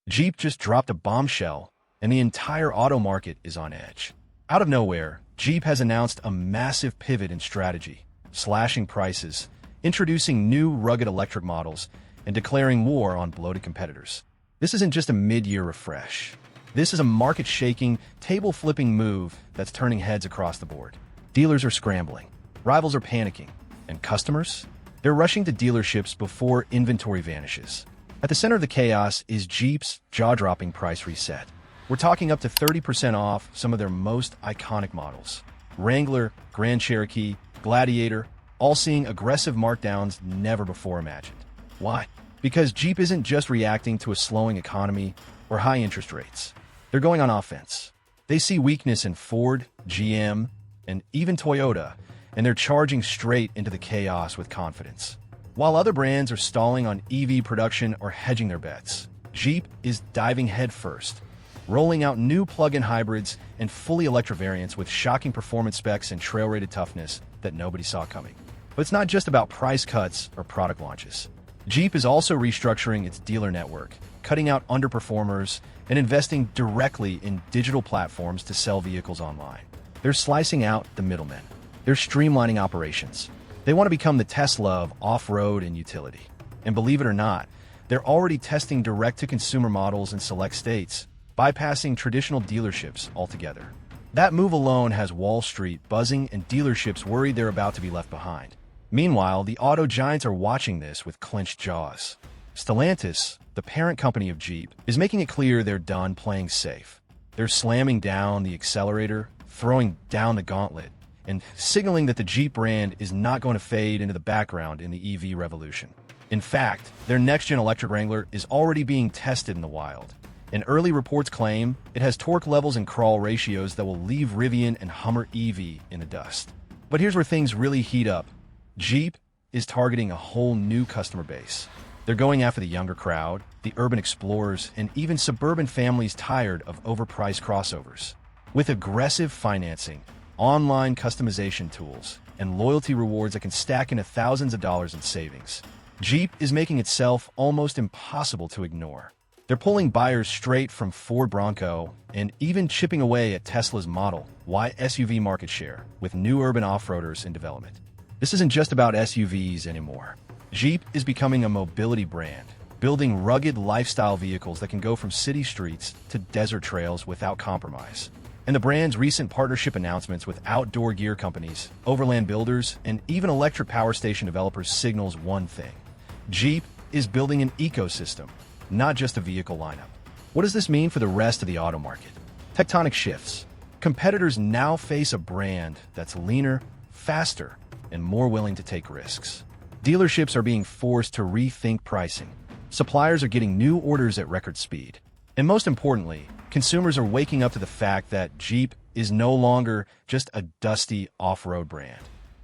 Jeep just dropped a bombshell, and the entire auto market is on edge. Out of nowhere, Jeep has announced a massive pivot in strategy, slashing prices, introducing new rugged electric models, and declaring war on bloated competitors. This isn't just a mid-year refresh. This is a market-shaking, table-flipping move that's turning heads across the board. Dealers are scrambling, rivals are panicking, and customers? They're rushing to dealerships before inventory vanishes. At the center of the chaos is Jeep's jaw-dropping price reset. We're talking up to 30% off some of their most iconic models. Wrangler, Grand Cherokee, Gladiator, all seeing aggressive markdowns never before imagined. Why? Because Jeep isn't just reacting to a slowing economy or high interest rates. They're going on offense. They see weakness in Ford, GM, and even Toyota, and they're charging straight into the chaos with confidence. While other brands are stalling on EV production or hedging their bets, Jeep is diving headfirst, rolling out new plug-in hybrids and fully electric variants with shocking performance specs and trail-rated toughness that nobody saw coming. But it's not just about price cuts or product launches. Jeep is also restructuring its dealer network, cutting out underperformers, and investing directly in digital platforms to sell vehicles online. They're slicing out the middlemen. They're streamlining operations. They want to become the Tesla of off-road and utility. And believe it or not, they're already testing direct-to-consumer models in select states, bypassing traditional dealerships altogether. That move alone has Wall Street buzzing and dealerships worried they're about to be left behind. Meanwhile, the auto giants are watching this with clenched jaws. Stellantis, the parent company of Jeep, is making it clear they're done playing safe. They're slamming down the accelerator, throwing down the gauntlet, and signaling that the Jeep brand is not going to fade into the background in the EV revolution. In fact, their next-gen electric Wrangler is already being tested in the wild, and early reports claim it has torque levels and crawl ratios that will leave Rivian and Hummer EV in the dust. But here's where things really heat up. Jeep is targeting a whole new customer base. They're going after the younger crowd, the urban explorers, and even suburban families tired of overpriced crossovers. With aggressive financing, online customization tools, and loyalty rewards that can stack into thousands of dollars in savings, Jeep is making itself almost impossible to ignore. They're pulling buyers straight from Ford Bronco and even chipping away at Tesla's Model Y SUV market share with new urban off-roaders in development. This isn't just about SUVs anymore. Jeep is becoming a mobility brand, building rugged lifestyle vehicles that can go from city streets to desert trails without compromise. And the brand's recent partnership announcements with outdoor gear companies, overland builders, and even electric power station developers signals one thing. Jeep is building an ecosystem, not just a vehicle lineup. What does this mean for the rest of the auto market? Tectonic shifts. Competitors now face a brand that's leaner, faster, and more willing to take risks. Dealerships are being forced to rethink pricing. Suppliers are getting new orders at record speed. And most importantly, consumers are waking up to the fact that Jeep is no longer just a dusty off-road brand.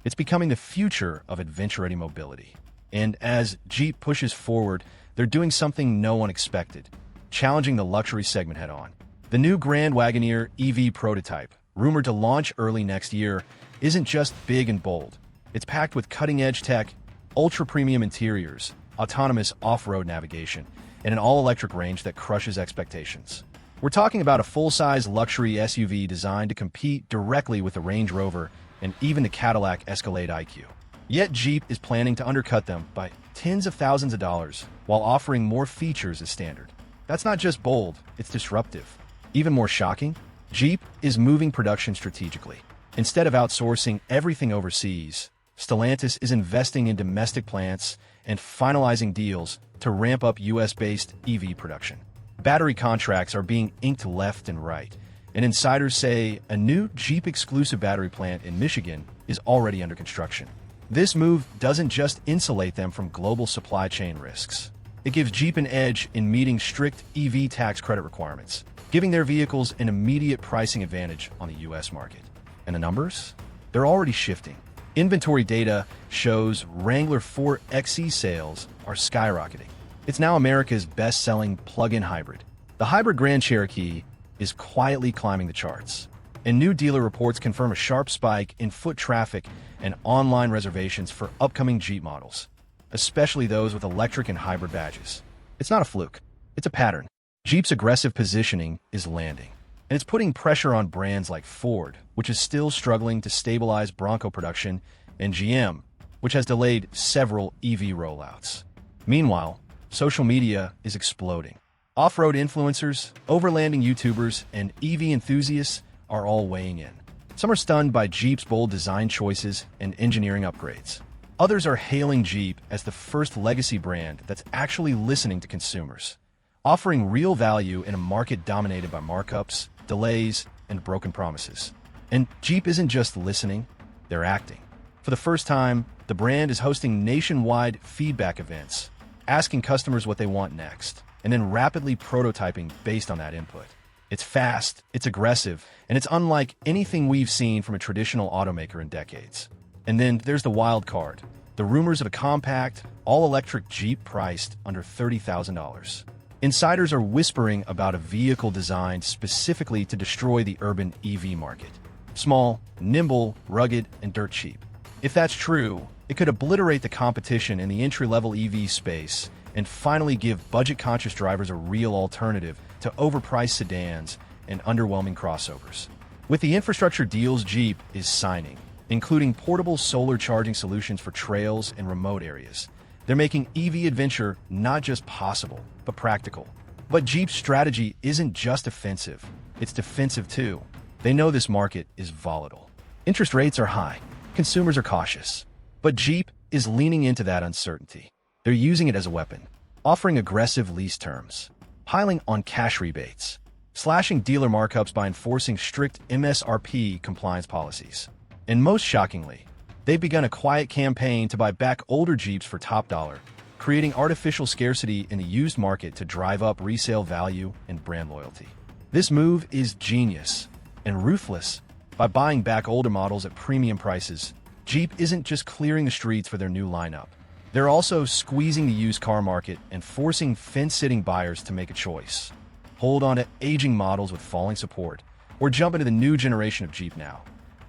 It's becoming the future of adventure-ready mobility. And as Jeep pushes forward, they're doing something no one expected, challenging the luxury segment head-on. The new Grand Wagoneer EV prototype, rumored to launch early next year, isn't just big and bold. It's packed with cutting-edge tech, ultra-premium interiors, autonomous off-road navigation, and an all-electric range that crushes expectations. We're talking about a full-size luxury SUV designed to compete directly with the Range Rover and even the Cadillac Escalade IQ. Yet Jeep is planning to undercut them by tens of thousands of dollars while offering more features as standard. That's not just bold, it's disruptive. Even more shocking, Jeep is moving production strategically. Instead of outsourcing everything overseas, Stellantis is investing in domestic plants and finalizing deals to ramp up US-based EV production. Battery contracts are being inked left and right, and insiders say a new Jeep-exclusive battery plant in Michigan is already under construction. This move doesn't just insulate them from global supply chain risks. It gives Jeep an edge in meeting strict EV tax credit requirements, giving their vehicles an immediate pricing advantage on the US market. And the numbers? They're already shifting. Inventory data shows Wrangler 4xe sales are skyrocketing. It's now America's best-selling plug-in hybrid. The hybrid Grand Cherokee is quietly climbing the charts, and new dealer reports confirm a sharp spike in foot traffic and online reservations for upcoming Jeep models, especially those with electric and hybrid badges. It's not a fluke. It's a pattern. Jeep's aggressive positioning is landing, and it's putting pressure on brands like Ford, which is still struggling to stabilize Bronco production, and GM, which has delayed several EV rollouts. Meanwhile, social media is exploding. Off-road influencers, overlanding YouTubers, and EV enthusiasts are all weighing in. Some are stunned by Jeep's bold design choices and engineering upgrades. Others are hailing Jeep as the first legacy brand that's actually listening to consumers, offering real value in a market dominated by markups, delays, and broken promises. And Jeep isn't just listening, they're acting. For the first time, the brand is hosting nationwide feedback events, asking customers what they want next, and then rapidly prototyping based on that input. It's fast, it's aggressive, and it's unlike anything we've seen from a traditional automaker in decades. And then there's the wild card, the rumors of a compact, all-electric Jeep priced under $30,000. Insiders are whispering about a vehicle designed specifically to destroy the urban EV market. Small, nimble, rugged, and dirt cheap. If that's true, it could obliterate the competition in the entry-level EV space and finally give budget-conscious drivers a real alternative to overpriced sedans and underwhelming crossovers. With the infrastructure deals Jeep is signing, including portable solar charging solutions for trails and remote areas, they're making EV adventure not just possible, but practical. But Jeep's strategy isn't just offensive, it's defensive too. They know this market is volatile. Interest rates are high, consumers are cautious. But Jeep is leaning into that uncertainty. They're using it as a weapon, offering aggressive lease terms, piling on cash rebates, slashing dealer markups by enforcing strict MSRP compliance policies. And most shockingly, they've begun a quiet campaign to buy back older Jeeps for top dollar, creating artificial scarcity in the used market to drive up resale value and brand loyalty. This move is genius and ruthless. By buying back older models at premium prices, Jeep isn't just clearing the streets for their new lineup. They're also squeezing the used car market and forcing fence-sitting buyers to make a choice. Hold on to aging models with falling support, or jump into the new generation of Jeep now,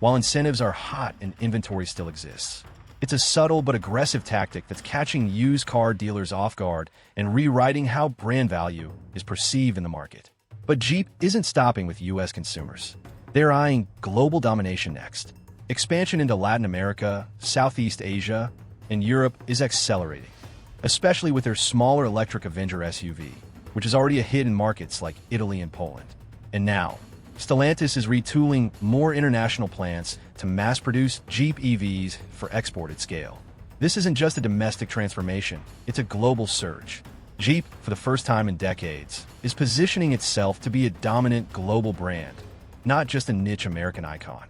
while incentives are hot and inventory still exists. It's a subtle but aggressive tactic that's catching used car dealers off guard and rewriting how brand value is perceived in the market. But Jeep isn't stopping with U.S. consumers. They're eyeing global domination next. Expansion into Latin America, Southeast Asia, and Europe is accelerating, especially with their smaller electric Avenger SUV, which is already a hit in markets like Italy and Poland. And now, Stellantis is retooling more international plants to mass-produce Jeep EVs for export at scale. This isn't just a domestic transformation, it's a global surge. Jeep, for the first time in decades, is positioning itself to be a dominant global brand, not just a niche American icon.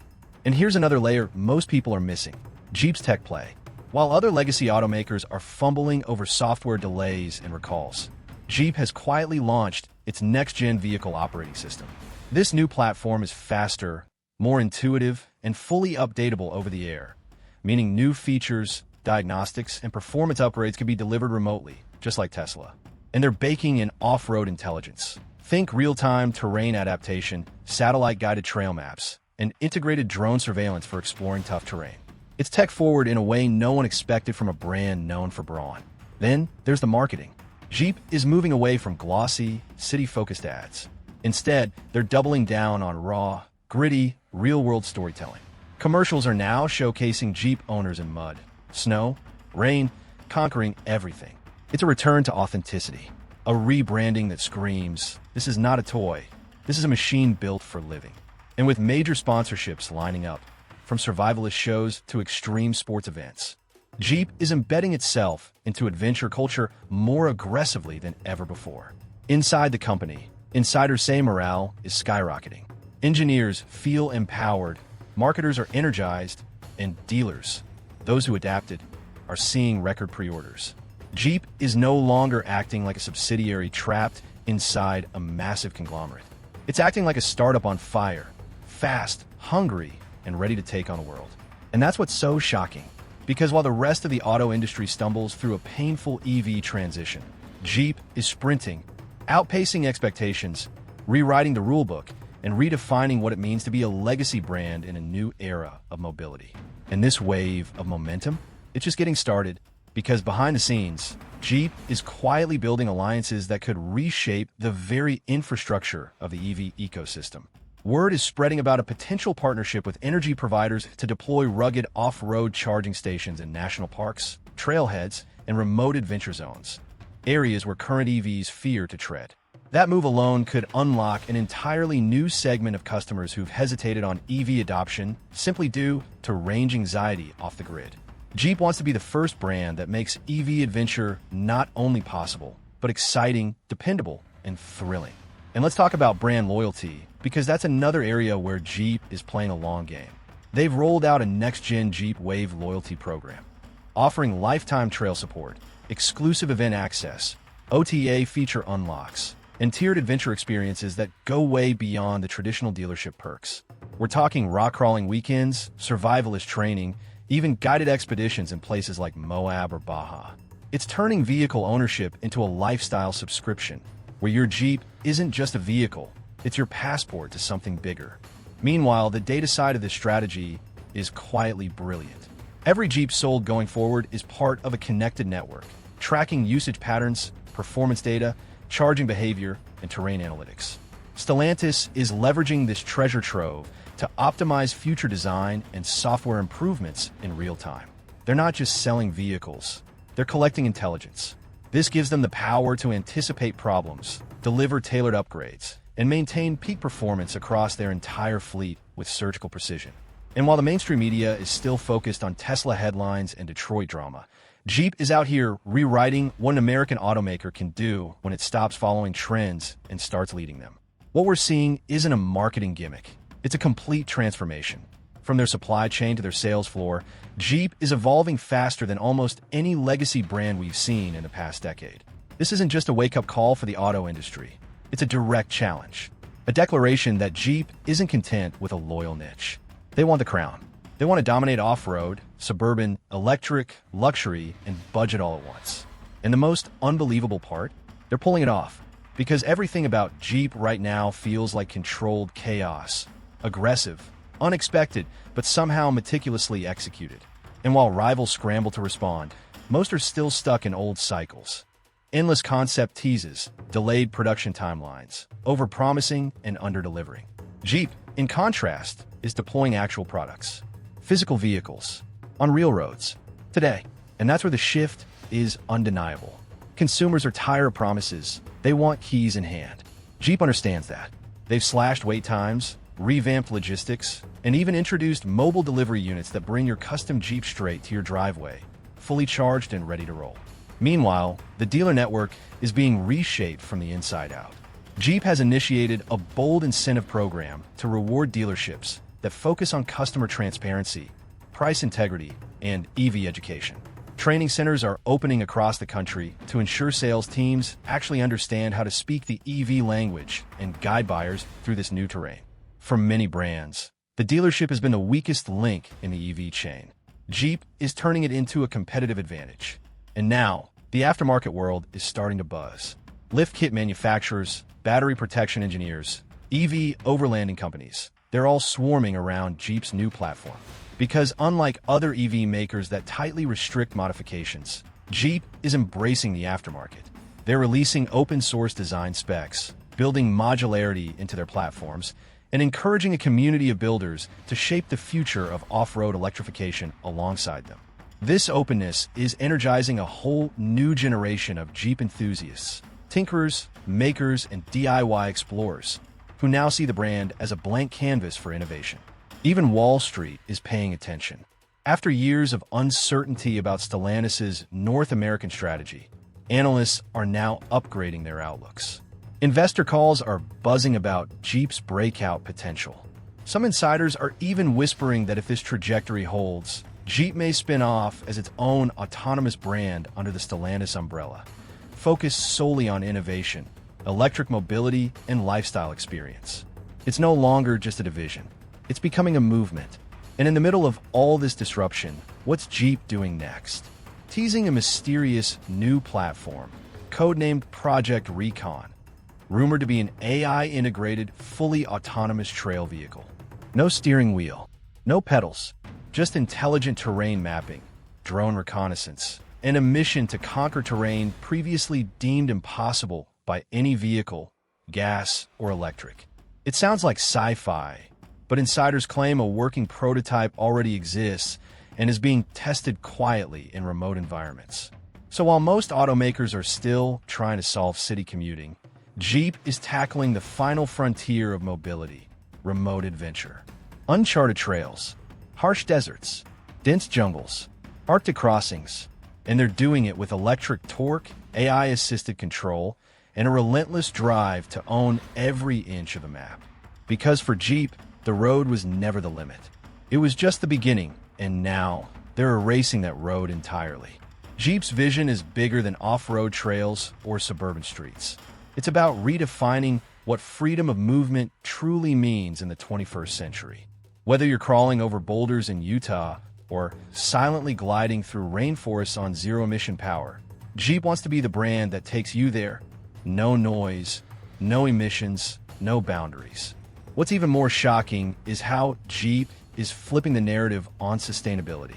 And here's another layer most people are missing: Jeep's tech play. While other legacy automakers are fumbling over software delays and recalls, Jeep has quietly launched its next-gen vehicle operating system. This new platform is faster, more intuitive, and fully updatable over the air, meaning new features, diagnostics, and performance upgrades can be delivered remotely, just like Tesla. And they're baking in off-road intelligence. Think real-time terrain adaptation, satellite-guided trail maps, and integrated drone surveillance for exploring tough terrain. It's tech-forward in a way no one expected from a brand known for brawn. Then there's the marketing. Jeep is moving away from glossy, city-focused ads. Instead, they're doubling down on raw, gritty, real-world storytelling. Commercials are now showcasing Jeep owners in mud, snow, rain, conquering everything. It's a return to authenticity, a rebranding that screams, this is not a toy, this is a machine built for living. And with major sponsorships lining up, from survivalist shows to extreme sports events, Jeep is embedding itself into adventure culture more aggressively than ever before. Inside the company, insiders say morale is skyrocketing. Engineers feel empowered, marketers are energized, and dealers, those who adapted, are seeing record pre-orders. Jeep is no longer acting like a subsidiary trapped inside a massive conglomerate. It's acting like a startup on fire, fast, hungry, and ready to take on the world. And that's what's so shocking, because while the rest of the auto industry stumbles through a painful EV transition, Jeep is sprinting, outpacing expectations, rewriting the rulebook, and redefining what it means to be a legacy brand in a new era of mobility. And this wave of momentum, it's just getting started. Because behind the scenes, Jeep is quietly building alliances that could reshape the very infrastructure of the EV ecosystem. Word is spreading about a potential partnership with energy providers to deploy rugged off-road charging stations in national parks, trailheads, and remote adventure zones, areas where current EVs fear to tread. That move alone could unlock an entirely new segment of customers who've hesitated on EV adoption simply due to range anxiety off the grid. Jeep wants to be the first brand that makes EV adventure not only possible, but exciting, dependable, and thrilling. And let's talk about brand loyalty, because that's another area where Jeep is playing a long game. They've rolled out a next-gen Jeep Wave loyalty program, offering lifetime trail support, exclusive event access, OTA feature unlocks, and tiered adventure experiences that go way beyond the traditional dealership perks. We're talking rock-crawling weekends, survivalist training, even guided expeditions in places like Moab or Baja. It's turning vehicle ownership into a lifestyle subscription, where your Jeep isn't just a vehicle, it's your passport to something bigger. Meanwhile, the data side of this strategy is quietly brilliant. Every Jeep sold going forward is part of a connected network, tracking usage patterns, performance data, charging behavior, and terrain analytics. Stellantis is leveraging this treasure trove to optimize future design and software improvements in real time. They're not just selling vehicles, they're collecting intelligence. This gives them the power to anticipate problems, deliver tailored upgrades, and maintain peak performance across their entire fleet with surgical precision. And while the mainstream media is still focused on Tesla headlines and Detroit drama, Jeep is out here rewriting what an American automaker can do when it stops following trends and starts leading them. What we're seeing isn't a marketing gimmick. It's a complete transformation. From their supply chain to their sales floor, Jeep is evolving faster than almost any legacy brand we've seen in the past decade. This isn't just a wake-up call for the auto industry. It's a direct challenge, a declaration that Jeep isn't content with a loyal niche. They want the crown. They want to dominate off-road, suburban, electric, luxury, and budget all at once. And the most unbelievable part? They're pulling it off. Because everything about Jeep right now feels like controlled chaos. Aggressive, unexpected, but somehow meticulously executed. And while rivals scramble to respond, most are still stuck in old cycles. Endless concept teases, delayed production timelines, overpromising and underdelivering. Jeep, in contrast, is deploying actual products, physical vehicles, on real roads, today. And that's where the shift is undeniable. Consumers are tired of promises. They want keys in hand. Jeep understands that. They've slashed wait times, revamped logistics, and even introduced mobile delivery units that bring your custom Jeep straight to your driveway, fully charged and ready to roll. Meanwhile, the dealer network is being reshaped from the inside out. Jeep has initiated a bold incentive program to reward dealerships that focus on customer transparency, price integrity, and EV education. Training centers are opening across the country to ensure sales teams actually understand how to speak the EV language and guide buyers through this new terrain. For many brands, the dealership has been the weakest link in the EV chain. Jeep is turning it into a competitive advantage. And now, the aftermarket world is starting to buzz. Lift kit manufacturers, battery protection engineers, EV overlanding companies, they're all swarming around Jeep's new platform. Because unlike other EV makers that tightly restrict modifications, Jeep is embracing the aftermarket. They're releasing open-source design specs, building modularity into their platforms, and encouraging a community of builders to shape the future of off-road electrification alongside them. This openness is energizing a whole new generation of Jeep enthusiasts, tinkerers, makers, and DIY explorers, who now see the brand as a blank canvas for innovation. Even Wall Street is paying attention. After years of uncertainty about Stellantis' North American strategy, analysts are now upgrading their outlooks. Investor calls are buzzing about Jeep's breakout potential. Some insiders are even whispering that if this trajectory holds, Jeep may spin off as its own autonomous brand under the Stellantis umbrella, focused solely on innovation, electric mobility, and lifestyle experience. It's no longer just a division. It's becoming a movement. And in the middle of all this disruption, what's Jeep doing next? Teasing a mysterious new platform, codenamed Project Recon, rumored to be an AI-integrated, fully autonomous trail vehicle. No steering wheel, no pedals, just intelligent terrain mapping, drone reconnaissance, and a mission to conquer terrain previously deemed impossible by any vehicle, gas or electric. It sounds like sci-fi, but insiders claim a working prototype already exists and is being tested quietly in remote environments. So while most automakers are still trying to solve city commuting, Jeep is tackling the final frontier of mobility, remote adventure. Uncharted trails, harsh deserts, dense jungles, Arctic crossings, and they're doing it with electric torque, AI-assisted control, and a relentless drive to own every inch of the map. Because for Jeep, the road was never the limit. It was just the beginning, and now they're erasing that road entirely. Jeep's vision is bigger than off-road trails or suburban streets. It's about redefining what freedom of movement truly means in the 21st century. Whether you're crawling over boulders in Utah or silently gliding through rainforests on zero-emission power, Jeep wants to be the brand that takes you there. No noise, no emissions, no boundaries. What's even more shocking is how Jeep is flipping the narrative on sustainability.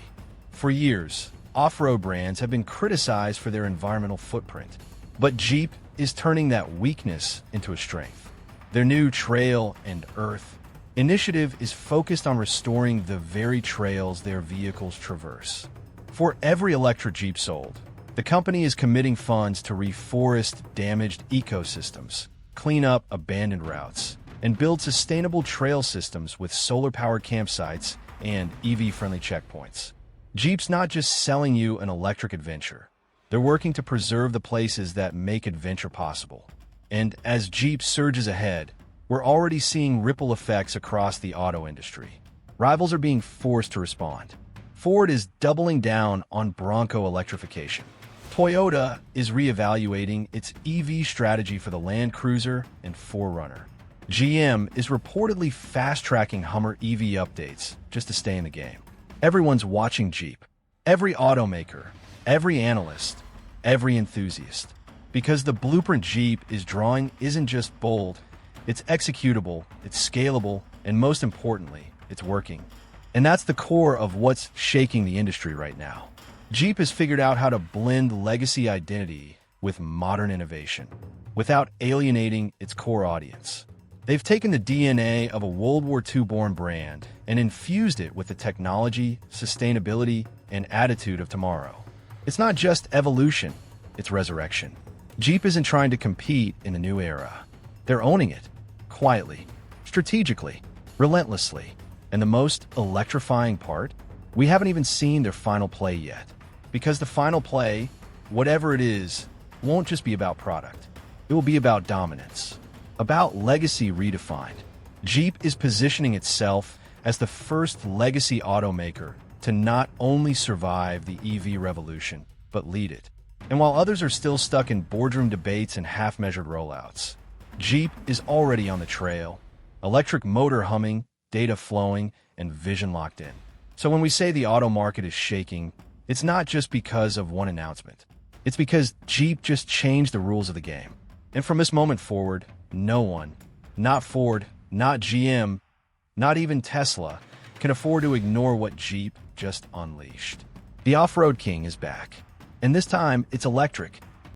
For years, off-road brands have been criticized for their environmental footprint, but Jeep is turning that weakness into a strength. Their new Trail and Earth initiative is focused on restoring the very trails their vehicles traverse. For every electric Jeep sold, the company is committing funds to reforest damaged ecosystems, clean up abandoned routes, and build sustainable trail systems with solar-powered campsites and EV-friendly checkpoints. Jeep's not just selling you an electric adventure. They're working to preserve the places that make adventure possible. And as Jeep surges ahead, we're already seeing ripple effects across the auto industry. Rivals are being forced to respond. Ford is doubling down on Bronco electrification. Toyota is reevaluating its EV strategy for the Land Cruiser and 4Runner. GM is reportedly fast-tracking Hummer EV updates just to stay in the game. Everyone's watching Jeep. Every automaker, every analyst, every enthusiast. Because the blueprint Jeep is drawing isn't just bold, it's executable, it's scalable, and most importantly, it's working. And that's the core of what's shaking the industry right now. Jeep has figured out how to blend legacy identity with modern innovation without alienating its core audience. They've taken the DNA of a World War II-born brand and infused it with the technology, sustainability, and attitude of tomorrow. It's not just evolution, it's resurrection. Jeep isn't trying to compete in a new era. They're owning it, quietly, strategically, relentlessly. And the most electrifying part? We haven't even seen their final play yet. Because the final play, whatever it is, won't just be about product. It will be about dominance, about legacy redefined. Jeep is positioning itself as the first legacy automaker to not only survive the EV revolution, but lead it. And while others are still stuck in boardroom debates and half-measured rollouts, Jeep is already on the trail, electric motor humming, data flowing, and vision locked in. So when we say the auto market is shaking, it's not just because of one announcement. It's because Jeep just changed the rules of the game. And from this moment forward, no one, not Ford, not GM, not even Tesla, can afford to ignore what Jeep just unleashed. The off-road king is back. And this time, it's electric,